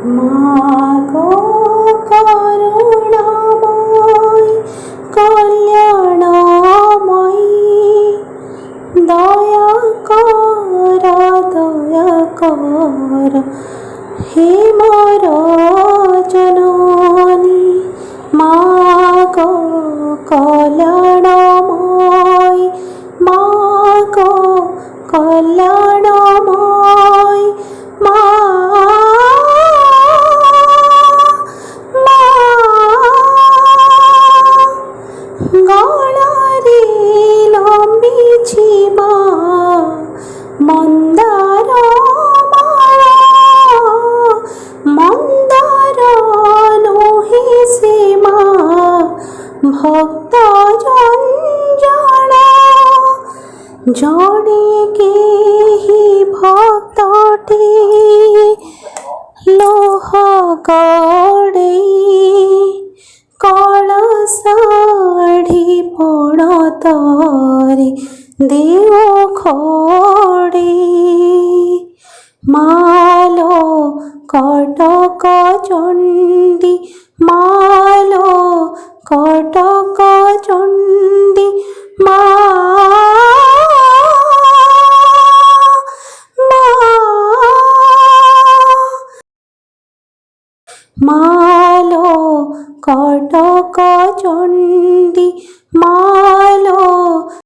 মাগো করুণাময় কল্যাণময়ী দয়া কর হে মোর জননী মাগো কল্যাণময় মাগো কল্যাণময় মা গলারে লম্বিছি মা মন্দার মালা মন্দার নহে সে মা ভক্ত জঞ্জালা জনে কেহি ভক্তটি লোহ গড়ে কলসাঢ়ি পড়তরে দেও খড়ে মালো কটক চণ্ডী মালো কটক চণ্ডী মা মালো কটক চণ্ডী